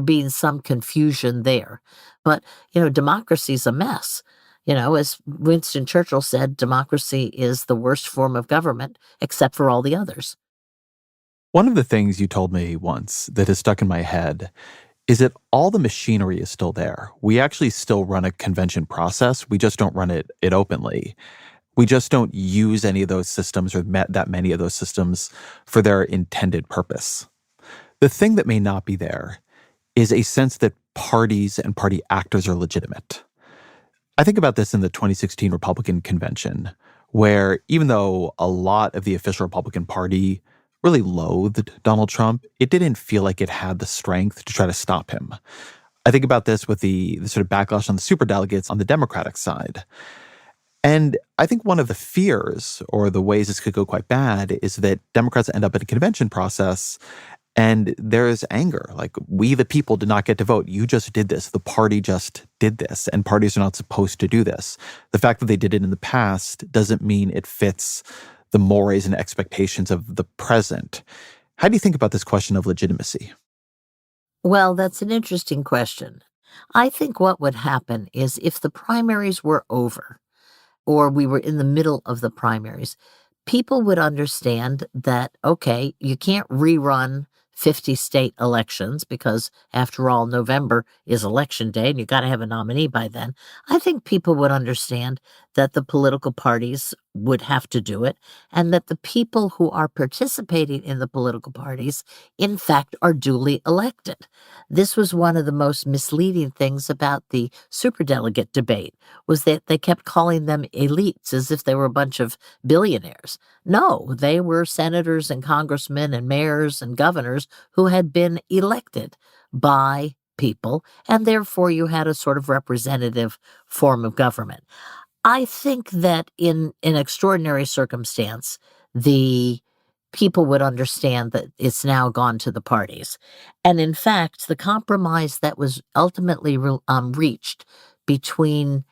being some confusion there. But, democracy's a mess. As Winston Churchill said, democracy is the worst form of government, except for all the others. One of the things you told me once that has stuck in my head is that all the machinery is still there. We actually still run a convention process. We just don't run it openly. We just don't use any of those systems or that many of those systems for their intended purpose. The thing that may not be there is a sense that parties and party actors are legitimate. I think about this in the 2016 Republican convention, where even though a lot of the official Republican Party really loathed Donald Trump, it didn't feel like it had the strength to try to stop him. I think about this with the sort of backlash on the superdelegates on the Democratic side. And I think one of the fears or the ways this could go quite bad is that Democrats end up in a convention process and there is anger. Like, we the people did not get to vote. You just did this. The party just did this. And parties are not supposed to do this. The fact that they did it in the past doesn't mean it fits the mores and expectations of the present. How do you think about this question of legitimacy? Well, that's an interesting question. I think what would happen is if the primaries were over, or we were in the middle of the primaries, people would understand that, okay, you can't rerun 50 state elections, because after all, November is election day and you got to have a nominee by then, I think people would understand that the political parties would have to do it, and that the people who are participating in the political parties, in fact, are duly elected. This was one of the most misleading things about the superdelegate debate, was that they kept calling them elites as if they were a bunch of billionaires. No, they were senators and congressmen and mayors and governors who had been elected by people, and therefore you had a sort of representative form of government. I think that in an extraordinary circumstance, the people would understand that it's now gone to the parties. And in fact, the compromise that was ultimately reached between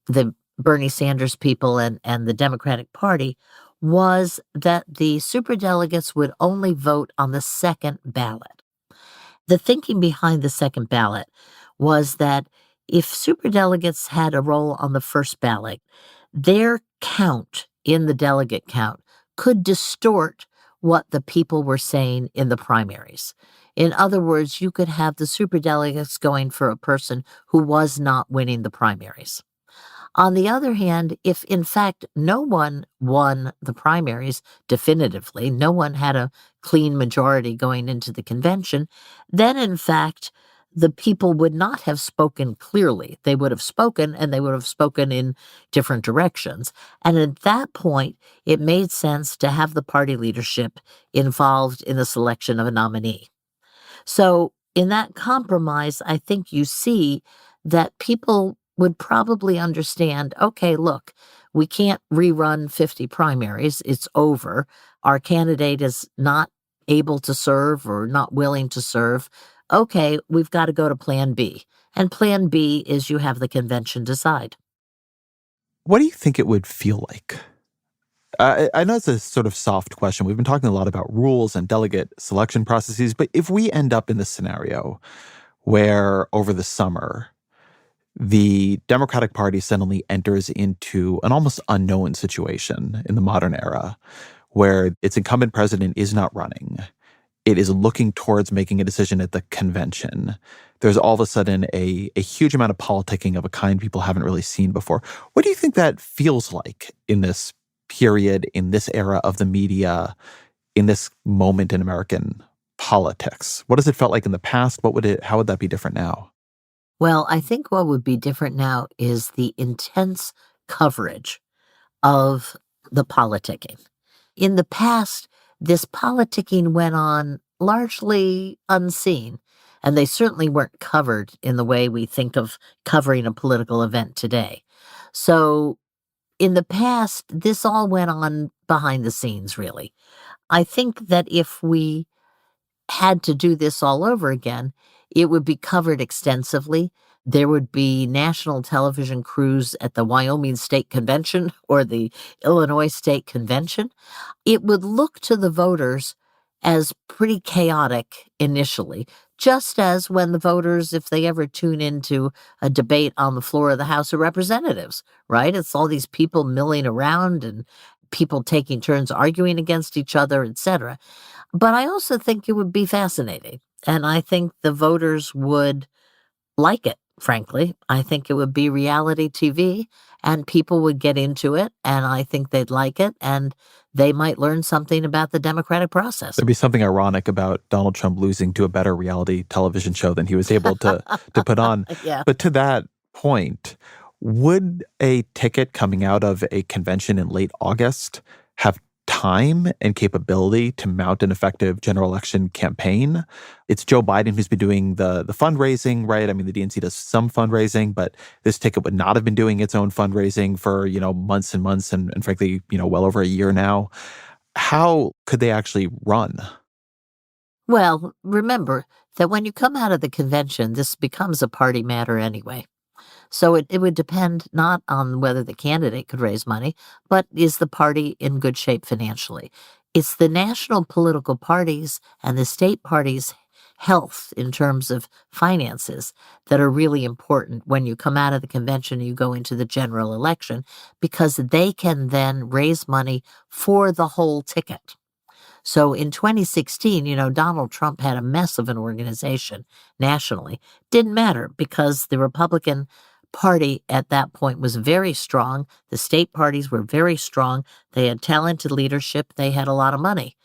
the Bernie Sanders people and the Democratic Party was that the superdelegates would only vote on the second ballot. The thinking behind the second ballot was that if superdelegates had a role on the first ballot, their count in the delegate count could distort what the people were saying in the primaries. In other words, you could have the superdelegates going for a person who was not winning the primaries. On the other hand, if in fact no one won the primaries definitively, no one had a clean majority going into the convention, then in fact the people would not have spoken clearly. They would have spoken, and they would have spoken in different directions. And at that point, it made sense to have the party leadership involved in the selection of a nominee. So in that compromise, I think you see that people would probably understand, okay, look, we can't rerun 50 primaries. It's over. Our candidate is not able to serve or not willing to serve. Okay, we've got to go to Plan B. And Plan B is you have the convention decide. What do you think it would feel like? I know it's a sort of soft question. We've been talking a lot about rules and delegate selection processes, but if we end up in this scenario where over the summer, the Democratic Party suddenly enters into an almost unknown situation in the modern era where its incumbent president is not running. It is looking towards making a decision at the convention. There's all of a sudden a huge amount of politicking of a kind people haven't really seen before. What do you think that feels like in this period, in this era of the media, in this moment in American politics? What has it felt like in the past? How would that be different now? Well, I think what would be different now is the intense coverage of the politicking. In the past, this politicking went on largely unseen, and they certainly weren't covered in the way we think of covering a political event today. So in the past, this all went on behind the scenes, really. I think that if we had to do this all over again, it would be covered extensively. There would be national television crews at the Wyoming State Convention or the Illinois State Convention. It would look to the voters as pretty chaotic initially, just as when the voters, if they ever tune into a debate on the floor of the House of Representatives, right? It's all these people milling around and people taking turns arguing against each other, etc. But I also think it would be fascinating. And I think the voters would like it, frankly. I think it would be reality TV and people would get into it. And I think they'd like it. And they might learn something about the democratic process. There'd be something ironic about Donald Trump losing to a better reality television show than he was able to put on. Yeah. But to that point, would a ticket coming out of a convention in late August have time and capability to mount an effective general election campaign? It's Joe Biden who's been doing the fundraising, right? I mean, the DNC does some fundraising, but this ticket would not have been doing its own fundraising for, months and months and frankly, well over a year now. How could they actually run? Well, remember that when you come out of the convention, this becomes a party matter anyway. So it would depend not on whether the candidate could raise money, but is the party in good shape financially? It's the national political parties and the state parties' health in terms of finances that are really important when you come out of the convention and you go into the general election, because they can then raise money for the whole ticket. So in 2016, Donald Trump had a mess of an organization nationally. Didn't matter because the Republican Party at that point was very strong. The state parties were very strong. They had talented leadership. They had a lot of money.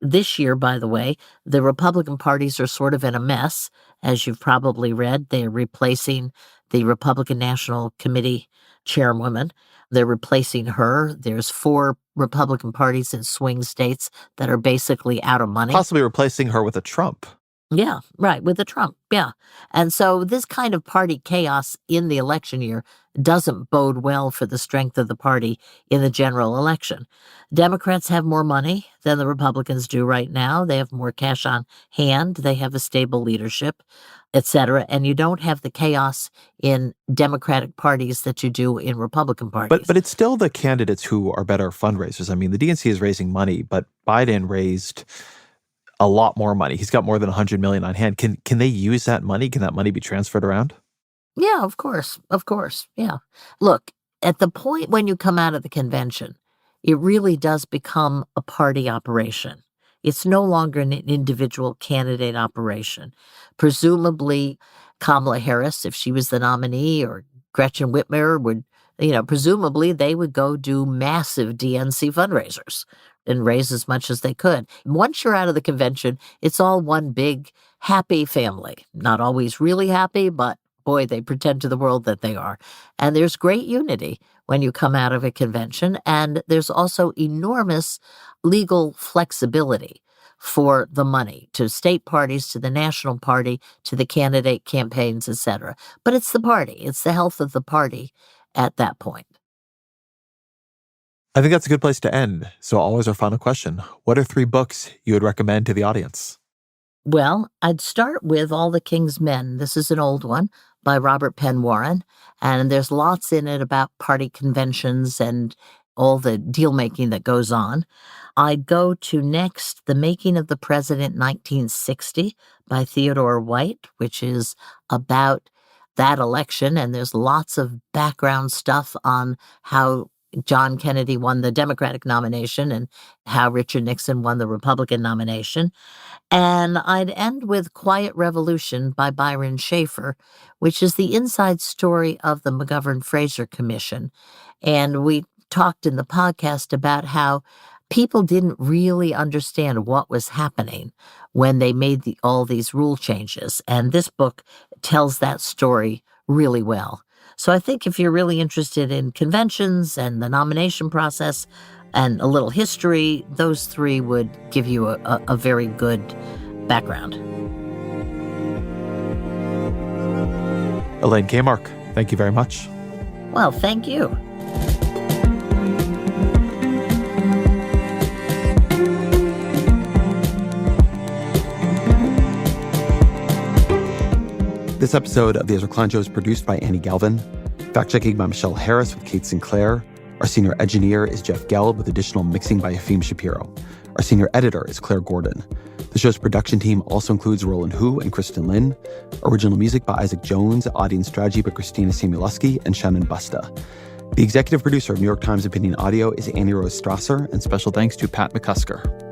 This year, by the way, the Republican parties are sort of in a mess. As you've probably read, they're replacing the Republican National Committee chairwoman. They're replacing her. There's 4 Republican parties in swing states that are basically out of money. Possibly replacing her with a Trump. Yeah, right, with the Trump, yeah. And so this kind of party chaos in the election year doesn't bode well for the strength of the party in the general election. Democrats have more money than the Republicans do right now. They have more cash on hand. They have a stable leadership, et cetera. And you don't have the chaos in Democratic parties that you do in Republican parties. But it's still the candidates who are better fundraisers. I mean, the DNC is raising money, but Biden raised a lot more money. He's got more than $100 million on hand. Can they use that money? Can that money be transferred around? Yeah, of course, yeah. Look, at the point when you come out of the convention, it really does become a party operation. It's no longer an individual candidate operation. Presumably, Kamala Harris, if she was the nominee, or Gretchen Whitmer would, presumably they would go do massive DNC fundraisers and raise as much as they could. Once you're out of the convention, it's all one big happy family. Not always really happy, but boy, they pretend to the world that they are. And there's great unity when you come out of a convention. And there's also enormous legal flexibility for the money to state parties, to the national party, to the candidate campaigns, et cetera. But it's the party. It's the health of the party at that point. I think that's a good place to end. So always our final question. What are 3 books you would recommend to the audience? Well, I'd start with All the King's Men. This is an old one by Robert Penn Warren, and there's lots in it about party conventions and all the deal-making that goes on. I'd go to next The Making of the President 1960 by Theodore White, which is about that election, and there's lots of background stuff on how John Kennedy won the Democratic nomination and how Richard Nixon won the Republican nomination. And I'd end with Quiet Revolution by Byron Schaefer, which is the inside story of the McGovern-Fraser Commission. And we talked in the podcast about how people didn't really understand what was happening when they made all these rule changes. And this book tells that story really well. So I think if you're really interested in conventions and the nomination process and a little history, those 3 would give you a very good background. Elaine Kamarck, thank you very much. Well, thank you. This episode of The Ezra Klein Show is produced by Annie Galvin. Fact-checking by Michelle Harris with Kate Sinclair. Our senior engineer is Jeff Gelb with additional mixing by Efim Shapiro. Our senior editor is Claire Gordon. The show's production team also includes Roland Hu and Kristen Lin. Original music by Isaac Jones, audience strategy by Christina Samuleski and Shannon Busta. The executive producer of New York Times Opinion Audio is Annie Rose Strasser, and special thanks to Pat McCusker.